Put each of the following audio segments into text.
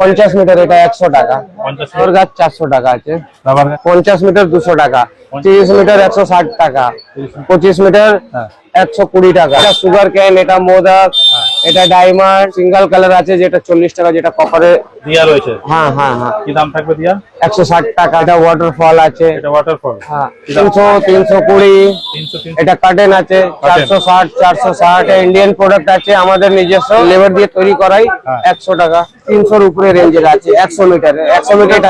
50 metre এটা 100 টাকা, ওর গাছ 400 টাকা আছে। 50 মিটার 200 টাকা, 30 মিটার 160 টাকা, 25 মিটার 120 টাকা। এটা সুগার ক্যান, এটা মোদক, এটা ডায়মন্ড সিঙ্গেল কালার আছে যেটা 40 টাকা, যেটা কপারে দিয়া রয়েছে। হ্যাঁ হ্যাঁ হ্যাঁ। কি দাম থাকবে দিয়া? 160 টাকা। এটা ওয়াটারফল আছে, এটা ওয়াটারফল। হ্যাঁ 300 320। এটা কার্টেন আছে 460 460। এটা ইন্ডিয়ান প্রোডাক্ট আছে, আমাদের নিজস্ব লেবার দিয়ে তৈরি করাই। 100 টাকা। 300 এর উপরে রেঞ্জের আছে। 100 মিটার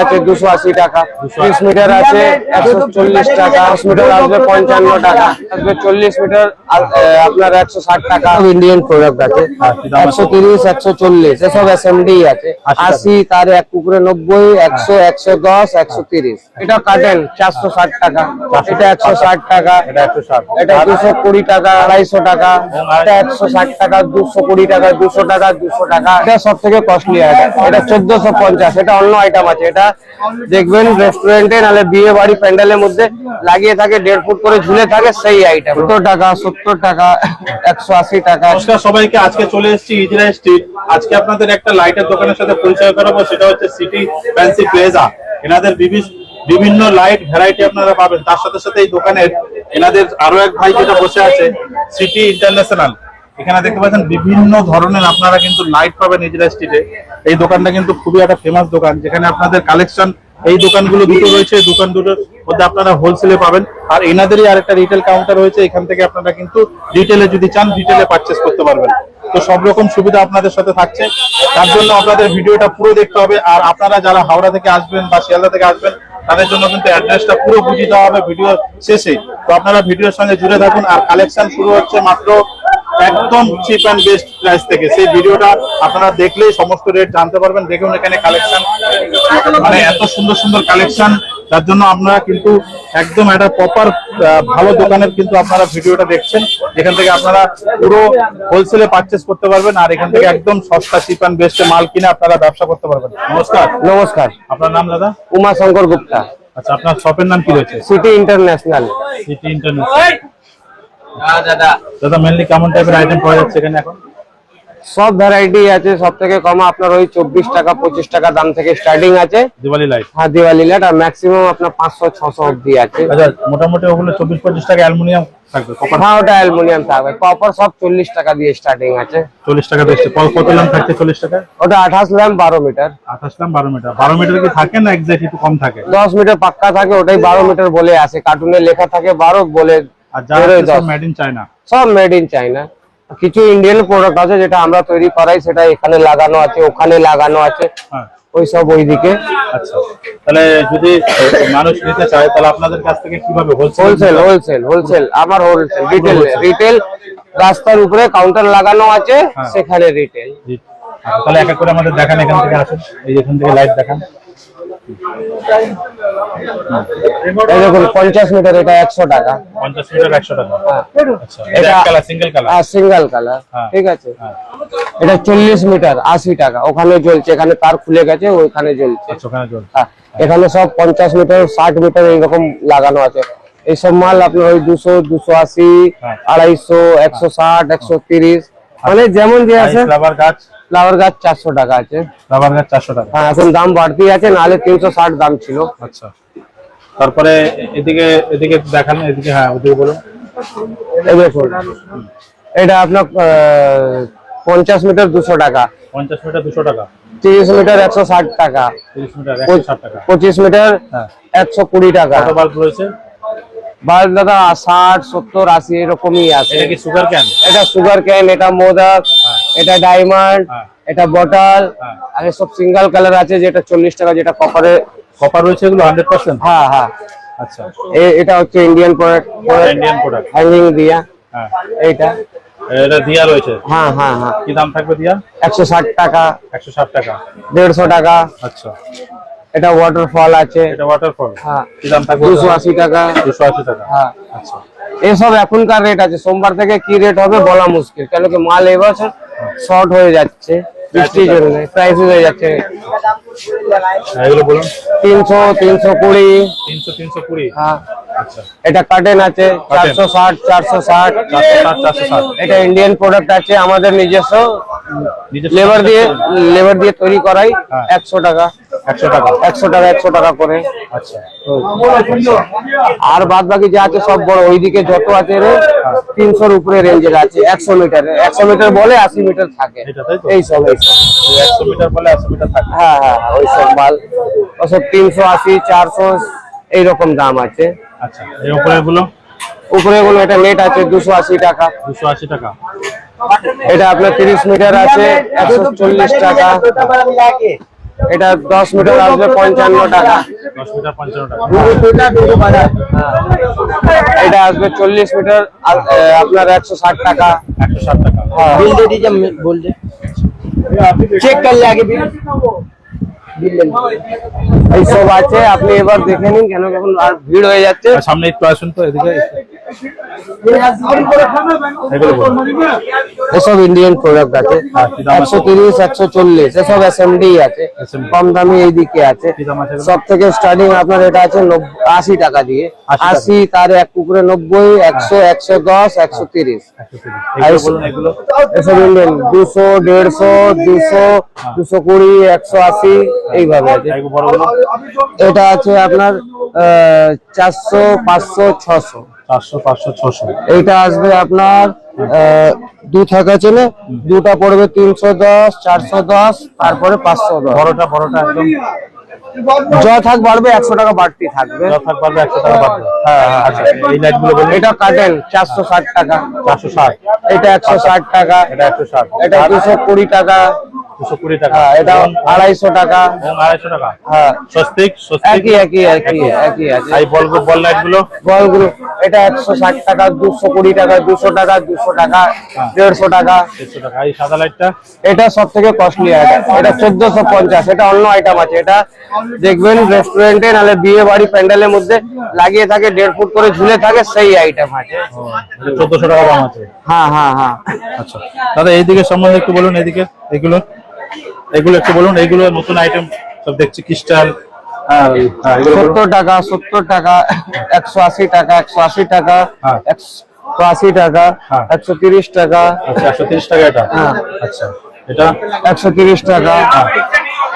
আছে 280 টাকা। 30 মিটার আছে 140 টাকা। 10 মিটার আসবে 55 টাকা। আসবে 40 মিটার আপনার 160 টাকা। ইন্ডিয়ান প্রোডাক্ট আছে 130 140। এসব এসএমডি আছে 80, তার এক কুকুরে 90, 100 110 130। এটা কাটেন 460 টাকা। এটা 160 টাকা। এটা 160। এটা 220 টাকা, 250 টাকা। এটা 160 টাকা, 220 টাকা, 200 টাকা, 200 টাকা। এটা সব থেকে কস্টলি আইটেম। এটা 1450। এটা অন্য আইটেম আছে। এটা দেখবেন রেস্টুরেন্টে নালে বিয়ে বাড়ি প্যান্ডেলের মধ্যে লাগিয়ে থাকে, 1.5 ফুট করে ঝুলে থাকে, সেই আইটেম। 70 টাকা, 70 টাকা, 180 টাকা। নমস্কার সবাইকে, আজকে চলে এসেছি ইজরা স্ট্রিট। আজকে আপনাদের একটা লাইটের দোকানের সাথে পরিচয় করাবো, সেটা হচ্ছে সিটি ফ্যান্সি প্লাজা। এনাদের বিভিন্ন লাইট ভ্যারাইটি আপনারা পাবেন। তার সাথে সাথে এই দোকানের এনাদের আরো এক ভাই যেটা বসে আছে, সিটি ইন্টারন্যাশনাল। এখানে দেখতে পাচ্ছেন বিভিন্ন ধরনের আপনারা কিন্তু লাইট পাবেন ইজরা স্ট্রিটে। এই দোকানটা কিন্তু খুবই একটা ফেমাস দোকান, যেখানে আপনাদের কালেকশন এই দোকানগুলো দুটো রয়েছে। দোকান দুটোর মধ্যে আপনারা হোলসেলে পাবেন, আর এনাদেরই আরেকটা রিটেল কাউন্টার রয়েছে। এখান থেকে আপনারা কিন্তু রিটেলে যদি চান রিটেলে পারচেস করতে পারবেন। তো সব রকম সুবিধা আপনাদের সাথে থাকছে, তার জন্য আপনাদের ভিডিওটা পুরো দেখতে হবে। আর আপনারা যারা হাওড়া থেকে আসবেন বা শিয়ালদা থেকে আসবেন, তাদের জন্য কিন্তু অ্যাড্রেসটা পুরো বুঝিয়ে দেওয়া হবে ভিডিও শেষে। তো আপনারা ভিডিওর সঙ্গে জুড়ে থাকুন। আর কালেকশন শুরু হচ্ছে মাত্র একদম চিপ অ্যান্ড বেস্ট প্রাইস থেকে। সেই ভিডিওটা আপনারা দেখলেই সমস্ত রেট জানতে পারবেন। দেখুন এখানে কালেকশন, মানে এত সুন্দর সুন্দর কালেকশন, তার জন্য আপনারা কিন্তু একদম একটা প্রপার ভালো দোকানের কিন্তু আপনারা ভিডিওটা দেখছেন, যেখান থেকে আপনারা পুরো হোলসেলে পারচেস করতে পারবেন। আর এখান থেকে একদম সস্তা চিপ অ্যান্ড বেস্টে মাল কিনে আপনারা ব্যবসা করতে পারবেন। নমস্কার। নমস্কার। আপনার নাম দাদা? উমাশঙ্কর গুপ্তা। আচ্ছা, আপনার শপের নাম কি রয়েছে? City international. City international. দাদা মেনলি কেমন টাইপের আইটেম পাওয়া যাচ্ছে এখানে এখন? সব ভ্যারাইটি আছে। সব থেকে কম আপনার ওই 24 টাকা 25 টাকা দাম থেকে স্টার্টিং আছে দিওয়ালি লাইট। হ্যাঁ দিওয়ালি লাইট। আর ম্যাক্সিমাম আপনার 500 600 অবধি আছে। আচ্ছা, মোটামুটি ওগুলো 24-25 টাকা অ্যালুমিনিয়াম থাকবে। হ্যাঁ ওটা অ্যালুমিনিয়াম থাকবে। কপার সব 40 টাকা দিয়ে স্টার্টিং আছে। 40 টাকা বেশি। কত ল্যাম্প থাকছে 40 টাকা? ওটা 28 lamp 12 metre. 28 lamp 12 metre. 12 metre কি থাকে না এক্সাক্ট একটু কম থাকে? 10 মিটার পাক্কা থাকে, ওটাই 12 মিটার বলে আসে। কার্টুনে লেখা থাকে 12 বলে। আর যারা সব মেড ইন চায়না। সব মেড ইন চায়না। কিছু ইন্ডিয়ান প্রোডাক্ট আছে যেটা আমরা তৈরি করাই, সেটা এখানে লাগানো আছে, ওখানে লাগানো আছে। হ্যাঁ, ওই সব ওইদিকে। আচ্ছা, তাহলে যদি মানুষ নিতে চায় তাহলে আপনাদের কাছ থেকে কিভাবে? হোলসেল আমার হোলসেল। রিটেল রাস্তার উপরে কাউন্টার লাগানো আছে, সেখানে রিটেল। তাহলে এক এক করে আমাদের দেখান, এখান থেকে আসুন, এই এখান থেকে লাইট দেখান। এই দেখুন 50 মিটার, এটা 100 টাকা। 50 মিটার 100 টাকা। আচ্ছা, এটা এক colour, single colour. Single colour, ঠিক আছে। এটা 40 মিটার 80 টাকা। ওখানে জ্বলছে, এখানে তার খুলে গেছে, ওইখানে জ্বলছে। আচ্ছা, ওখানে জ্বলছে। এখানে সব 50 মিটার 60 মিটার এইরকম লাগানো আছে। এইসব মাল আপনার ওই 200 280 250 160 130, মানে যেমন যে আছে। ফ্লাওয়ার গাছ 400 টাকা আছে। ফ্লাওয়ার গাছ 400 টাকা। হ্যাঁ, এখন দাম বাড়তি আছে, নাহলে 360 দাম ছিল। আচ্ছা, তারপরে এদিকে দেখান, এদিকে। হ্যাঁ, ওদিকে বলুন। এই দেখুন, এটা আপনার 50 মিটার 200 টাকা। 50 মিটার 200 টাকা। 30 মিটার 160 টাকা। 30 মিটার 160 টাকা। 25 মিটার 120 টাকা। কত বাল্ব রয়েছে? বাল্ব দাদা 60 70 80 এরকমই আছে। এটা কি সুগার ক্যান? এটা সুগার ক্যান, এটা মোদক, এটা ডায়মন্ড, এটা বটল। আর সব সিঙ্গেল কালার আছে, যেটা 40 টাকা, যেটা কপার রয়েছে। এগুলো 100%? হ্যাঁ হ্যাঁ। আচ্ছা, এটা হচ্ছে ইন্ডিয়ান প্রোডাক্ট। হ্যাঙ্গিং দিয়া। হ্যাঁ, এটা দিয়া রয়েছে। হ্যাঁ হ্যাঁ হ্যাঁ। কি দাম থাকবে দিয়া? 160 টাকা। 160 টাকা। 150 টাকা। আচ্ছা, এটা ওয়াটারফল আছে। এটা ওয়াটারফল। হ্যাঁ, কি দাম থাকবে? 280 টাকা। 280 টাকা। হ্যাঁ। আচ্ছা, এসব এখনকার রেট আছে। সোমবার থেকে কি রেট হবে বলা মুশকিল, কেন কি মাল এবছর শর্ট হয়ে যাচ্ছে। বৃষ্টির জন্য প্রাইস হয়ে যাচ্ছে এগুলো বলুন। 300 320। 300 320। হ্যাঁ, আচ্ছা এটা কাটেন আছে 460 460। 460 460। এটা ইন্ডিয়ান প্রোডাক্ট আছে, আমাদের নিজস্ব নিজস্ব লেবার দিয়ে তৈরি করাই। হ্যাঁ। 100 টাকা 100 টাকা। 100 টাকা করে। আচ্ছা আর বাদ বাকি যা আছে সব বড়, ওইদিকে যত আছে রে 300-র উপরে রেঞ্জের আছে। 100 মিটার 100 মিটার বলে 80 মিটার থাকে। এটা তাই তো? এইসব 100 মিটার বলে 100 মিটার থাকে। হ্যাঁ হ্যাঁ ওইসব মাল, ওসব 380 400 এইরকম দাম আছে। আচ্ছা এই উপরে গুলো? উপরে গুলো এটা নেট আছে 280 টাকা। 280 টাকা। এটা আপনার 30 মিটার আছে 140 টাকা। এটা 10 মিটার আসবে 55 টাকা। 10 মিটার 55 টাকা। এটা আসবে 40 মিটার আপনার 160 টাকা। 160 টাকা। बिल दे दीजिए, बोल दे চেক कर ले आगे बिल এইসব আছে, আপনি এবার দেখে নিন কেন এখন আর ভিড় হয়ে যাচ্ছে। আর সামনে একটু আসুন তো এদিকে। এগুলো বলুন। এসব ইন্ডিয়ান প্রোডাক্ট আছে 130 140 এসব এসএমডি আছে। SMD কম দামি এইদিকে আছে। কি দাম আছে এগুলো? সব থেকে স্টার্টিং আপনার এটা আছে 80 টাকা দিয়ে। 80 তার এক উপরে 90 100 110 130। 130। এগুলো বলুন। এগুলো এসব ইন্ডিয়ান 200 150 200 220 180 এইভাবে আছে। এগুলো বড়গুলো? এটা আছে আপনার 400 500 600। 400 500 600। এইটা আসবে আপনার দু থাকা আছে না, দুটা পড়বে 310 410 তারপরে 510। বড়টা একদম য থাক বাড়বে 100 টাকা বাড়তি থাকবে। যথাক পারবে 100 টাকা বাড়বে। হ্যাঁ হ্যাঁ। আচ্ছা এই লাইট গুলো বলুন। এটা কাটেন 460 টাকা। 460। এটা 160 টাকা। এটা 160। এটা 220 টাকা। 220 টাকা। হ্যাঁ, এটা 250 টাকা। এবং 250 টাকা। হ্যাঁ স্বস্তিক একই আছে। এই বল লাইট গুলো? বলগুলো এটা 160 টাকা 220 টাকা 200 টাকা 200 টাকা 150 টাকা। 150 টাকা। এই সাদা লাইটটা? এটা সব থেকে কস্টলি আইটেম, এটা 1450। এটা অন্য আইটেম আছে, এটা দেখবেন রেস্টুরেন্টে নালে বিয়ে বাড়ি প্যান্ডেলের মধ্যে লাগিয়ে থাকে 1.5 ফুট করে ঝুলে থাকে, সেই আইটেম আছে। 1400 টাকা দাম আছে। হ্যাঁ হ্যাঁ হ্যাঁ। আচ্ছা দাদা এইদিকে সম্বন্ধে একটু বলুন। এদিকে এগুলো একটু বলুন। এগুলো নতুন আইটেম সব দেখছি, ক্রিস্টাল। হ্যাঁ এগুলো বলুন। 70 টাকা 70 টাকা 180 টাকা 180 টাকা হ্যাঁ। 180 টাকা হ্যাঁ। 130 টাকা। আচ্ছা 130 টাকা এটা? হ্যাঁ। আচ্ছা এটা 130 টাকা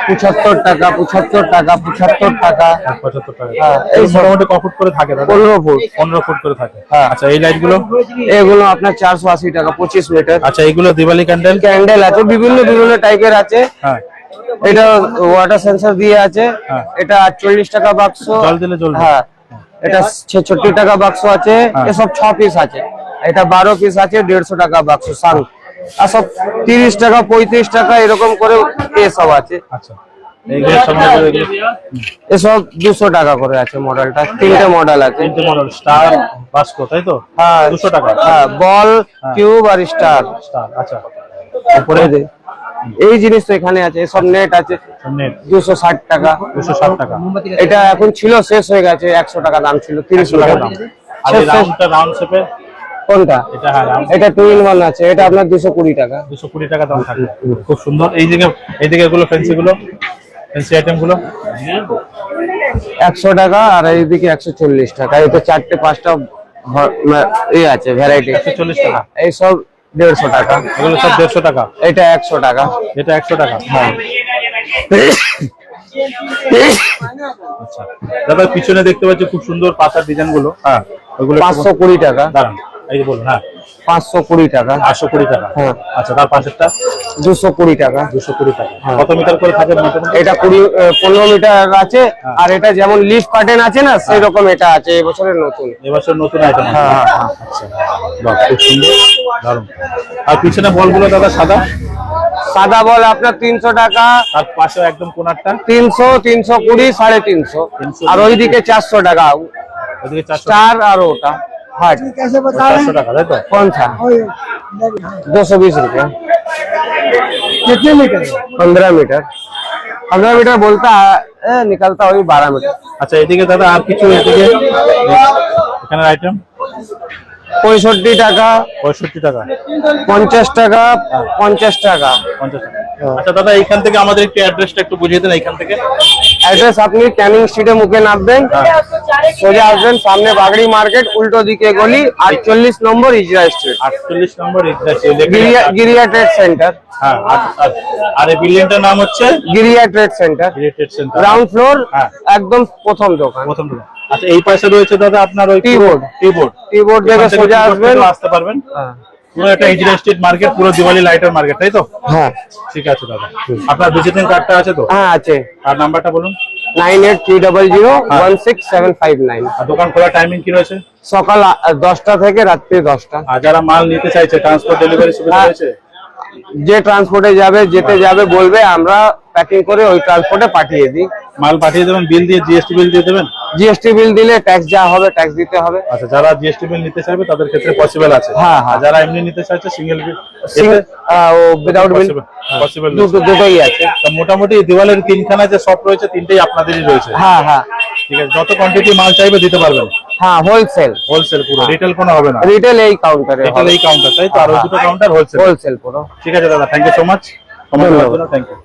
75 টাকা 75 টাকা 75 টাকা। 75 টাকা। হ্যাঁ, এই এই মোটামুটি ক ফুট করে থাকে দাদা? 15 ফুট। 15 ফুট করে থাকে। হ্যাঁ। আচ্ছা এই লাইট গুলো? এগুলো আপনার 480 টাকা 25 মিটার। আচ্ছা এইগুলো দিওয়ালি ক্যান্ডেল? ক্যান্ডেল আছে বিভিন্ন টাইপের আছে। হ্যাঁ। এটা ওয়াটার সেন্সর দিয়ে আছে। হ্যাঁ। এটা 48 টাকা বাক্স। জল দিলে জ্বলবে? হ্যাঁ। এটা 66 টাকা বাক্স আছে। হ্যাঁ। এসব 6 পিস আছে। এটা 12 পিস আছে 150 টাকা বাক্স সাং। আর সব 30 টাকা 35 টাকা এরকম করে এসব আছে। আচ্ছা এইগুলো সম্বন্ধে এগুলো? এসব 200 টাকা করে আছে মডেলটা, 3টে মডেল আছে। 3টে মডেল স্টার বাস্কো তাই তো? হ্যাঁ 200 টাকা। হ্যাঁ বল কিউব আর স্টার। আচ্ছা উপরে এই জিনিস তো এখানে আছে। এসব নেট আছে নেট 260 টাকা। 260 টাকা। এটা এখন ছিল, শেষ হয়ে গেছে। 100 টাকা দাম ছিল, 30 টাকা টাকা দাম। দাম। আর এই রাউন্ড শেপে কোনটা? এটা? হ্যাঁ রাউন্ড। এটা 2 in 1 আছে, এটা আপনার 220 টাকা। 220 টাকা দাম থাকে। খুব সুন্দর। এইদিকে এগুলো ফ্যান্সি আইটেম গুলো? 100 টাকা আর এইদিকে 140 টাকা। এটা 4টে 5টা আছে ভ্যারাইটি। 140 টাকা। এই সব 150 টাকা। এগুলো সব 150 টাকা। এটা 100 টাকা। এটা 100 টাকা। হ্যাঁ। আচ্ছা দাদা পিছনে দেখতে পাচ্ছি খুব সুন্দর পাতার ডিজাইন গুলো। হ্যাঁ ওগুলো 520 টাকা। দাঁড়ান এই যে বলুন। হ্যাঁ 520 টাকা। 820 টাকা। হ্যাঁ। আচ্ছা তার পাশেরটা? 220 টাকা। 220 টাকা। কত মিটার করে থাকে মোটামুটি? এটা 15 মিটার আছে। আর এটা যেমন লিফ কার্টেন আছে না, সেই রকম এটা আছে, এবছরের নতুন। এবছর নতুন আইটেম। হ্যাঁ হ্যাঁ হ্যাঁ। আচ্ছা বাহ খুব সুন্দর, দারুণ। আর পিছনে বলগুলো দাদা সাদা? সাদা বল আপনার 300 টাকা। আর পাশে একদম কোনারটা? 300 320 350। আর ওইদিকে 400 টাকা ওদিকে 400 স্টার। আর ওটা হার্ট 400 টাকা তাই তো? कौन सा? 220 रुपया। कितने मीटर? 15 मीटर। 15 मीटर बोलता है, निकलता वही 12 मीटर। আচ্ছা এদিকে দাদা আর কিছু এদিকে এখানে আইটেম? 65 টাকা 65 টাকা। 50 টাকা 50 টাকা। 50 টাকা। আচ্ছা দাদা, এইখান থেকে আমাদের একটু অ্যাড্রেসটা একটু বুঝিয়ে দেন এইখান থেকে। অ্যাড্রেস আপনি ক্যানিং স্ট্রিটে মুখে নামবেন, সোজা আসবেন, সামনে বাগড়ি মার্কেট, উল্টো দিকে গলি, 48 নম্বর ইজরা স্ট্রিট, 48 নম্বর গিরিয়া ট্রেড সেন্টার। হ্যাঁ, আর এই বিল্ডিংটার নাম হচ্ছে Giria trade centre, trade centre, ground floor, হ্যাঁ। একদম প্রথম দোকান। আচ্ছা, এই পাশে রয়েছে দাদা আপনার ওই টিবোর্ড থেকে সোজা আসবেন, আসতে পারবেন। হ্যাঁ পুরো একটা ইজরা স্ট্রিট মার্কেট, পুরো দিওয়ালি লাইটের মার্কেট, তাই তো? হ্যাঁ ঠিক আছে দাদা, আপনার ভিজিটিং কার্ডটা আছে তো? হ্যাঁ আছে। আর নাম্বারটা বলুন। 9830016759। আর দোকান খোলার টাইমিং কি রয়েছে? সকাল 10টা থেকে রাত্রি 10টা। আর যারা মাল নিতে চাইছে, ট্রান্সপোর্ট ডেলিভারি সুবিধা হ্যাঁ। রয়েছে? যে ট্রান্সপোর্টে যেতে যাবে বলবে, আমরা প্যাকিং করে ওই ট্রান্সপোর্টে পাঠিয়ে দিই। মাল পাঠিয়ে দেবেন, বিল দিয়ে, জিএসটি বিল দিয়ে দেবেন? জিএসটি বিল দিলে ট্যাক্স যা হবে ট্যাক্স দিতে হবে। আচ্ছা, যারা জিএসটি বিল নিতে চাইবে তাদের ক্ষেত্রে পসিবল আছে। হ্যাঁ, হ্যাঁ। আর যারা এমনি নিতে চাইছে সিঙ্গেল বিল, ও উইদাউট বিল পসিবল। দুটোই আছে। মোটামুটি দিওয়ালের তিনখানা যে শপ রয়েছে, তিনটেই আপনাদেরই রয়েছে। হ্যাঁ হ্যাঁ ঠিক আছে, যত কোয়ান্টিটি মাল চাইবে দিতে পারবেন? হ্যাঁ, হোলসেল। হোলসেল পুরো, রিটেল কোনো হবে না? রিটেল এই কাউন্টারে, রিটেল এই কাউন্টার, তাই তো? আর ওই দুটো কাউন্টার হোলসেল। হোলসেল পুরো। ঠিক আছে দাদা, thank you so much. Thank you.